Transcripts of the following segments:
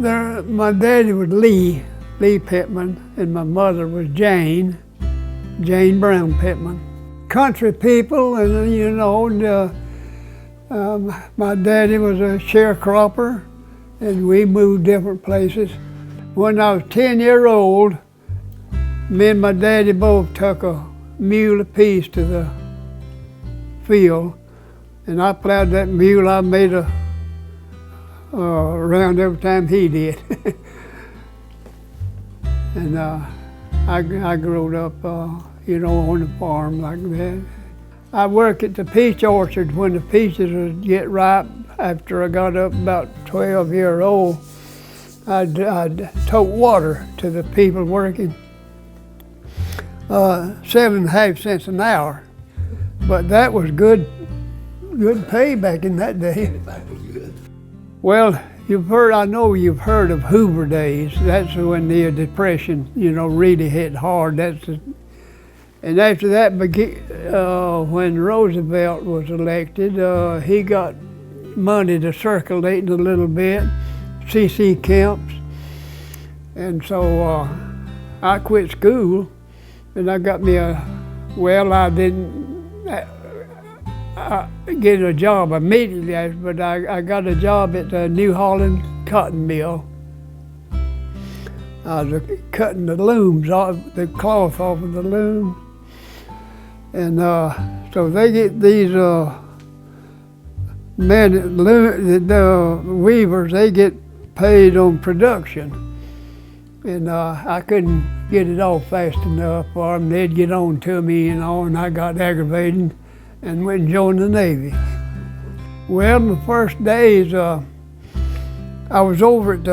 My daddy was Lee Pittman, and my mother was Jane Brown Pittman. Country people, and you know, my daddy was a sharecropper, and we moved different places. When I was 10-year-old, me and my daddy both took a mule apiece to the field, and I plowed that mule. I made a round every time he did. And I grew up, you know, on the farm like that. I worked at the peach orchard when the peaches would get ripe. After I got up about 12 years old, I'd tote water to the people working. 7.5 cents an hour, but that was good pay back in that day. That was good. Well, I know you've heard of Hoover days. That's when the Depression, you know, really hit hard. And after that, when Roosevelt was elected, he got money to circulate a little bit, C.C. camps. And so I quit school, and I got me I didn't get a job immediately, but I got a job at the New Holland cotton mill. I was cutting the looms, the cloth off of the loom. And so they get these men, the weavers, they get paid on production. And I couldn't get it off fast enough for them. They'd get on to me, you know, and I got aggravated and went and joined the Navy. Well, my first days, I was over at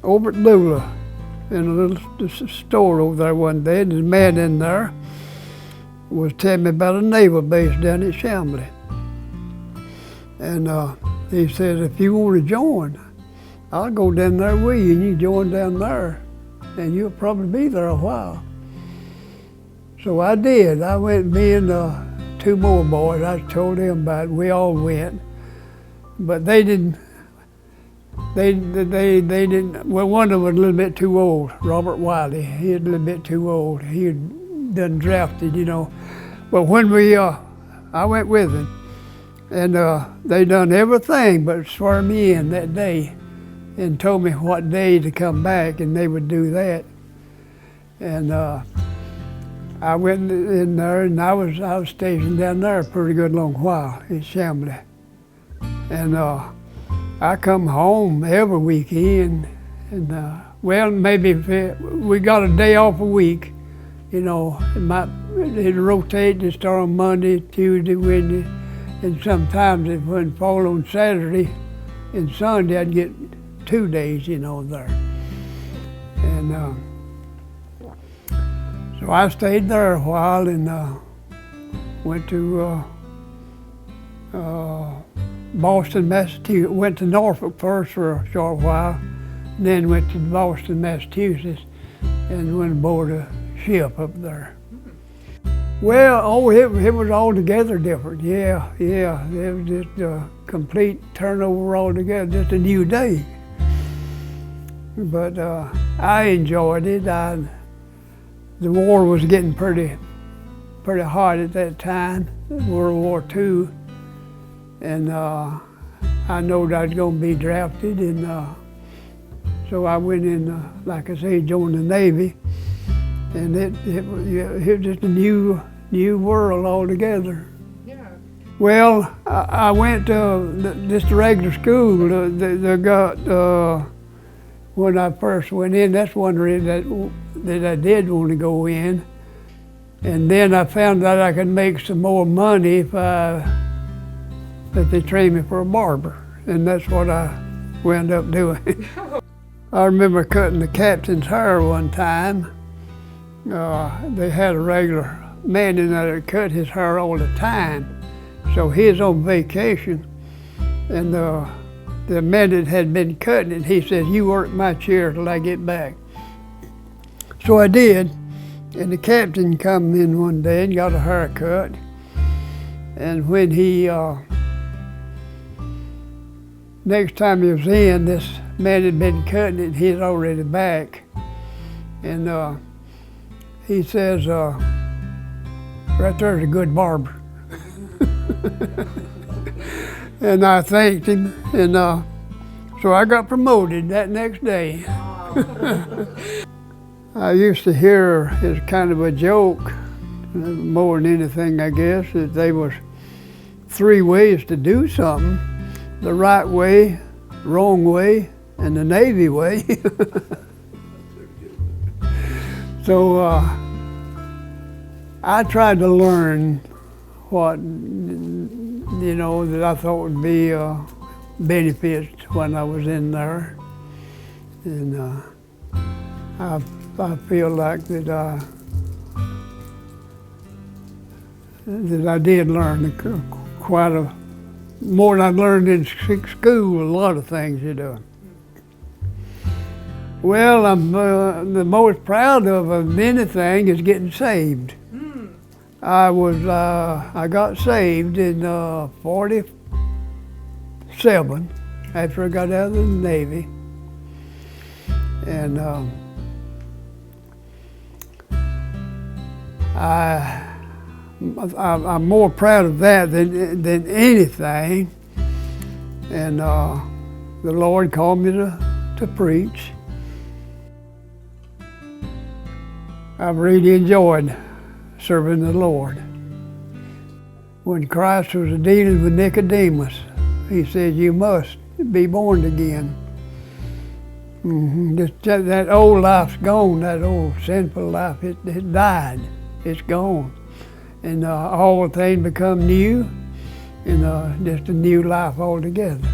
Lula in a little store over there one day, and this man in there was telling me about a naval base down at Chambly. And he said, if you want to join, I'll go down there with you, and you join down there, and you'll probably be there a while. So I did. I went, me and 2 more boys, I told them about it. We all went, but they didn't, well, one of them was a little bit too old, Robert Wiley. He was a little bit too old. He had done drafted, you know. But when I went with him, and they done everything but swear me in that day and told me what day to come back, and they would do that. And I went in there, and I was stationed down there a pretty good long while in Chambly. And I come home every weekend, and well, maybe we got a day off a week, you know. It'd rotate and start on Monday, Tuesday, Wednesday, and sometimes it wouldn't fall on Saturday and Sunday. I'd get 2 days, you know, there. And so I stayed there a while, and went to Boston, Massachusetts. Went to Norfolk first for a short while, and then went to Boston, Massachusetts, and went aboard a ship up there. Well, it was altogether different. Yeah, it was just a complete turnover altogether, just a new day. But I enjoyed it. The war was getting pretty hot at that time, World War II, and I knowed I was going to be drafted, and so I went in, like I say, joined the Navy, and it was just a new world altogether. Yeah. Well, I went to just a regular school. They got when I first went in. That's one reason that I did want to go in. And then I found out I could make some more money if they trained me for a barber, and that's what I wound up doing. I remember cutting the captain's hair one time. They had a regular man in there that cut his hair all the time. So he was on vacation, and the man that had been cutting it, he said, "You work my chair till I get back." So I did, and the captain come in one day and got a haircut. And when he, next time he was in, this man had been cutting it, he's already back. And he says, right there's a good barber. And I thanked him, and so I got promoted that next day. I used to hear as kind of a joke, more than anything I guess, that there was 3 ways to do something: the right way, wrong way, and the Navy way. So I tried to learn what, that I thought would be benefits when I was in there. And I feel like that I did learn quite more than I learned in school, a lot of things, Well, I'm the most proud of anything is getting saved. I got saved in 47 after I got out of the Navy, and I'm more proud of that than anything. And the Lord called me to preach. I've really enjoyed serving the Lord. When Christ was dealing with Nicodemus, he said, "You must be born again." That old life's gone, that old sinful life, it died, it's gone. And all things become new, and just a new life altogether.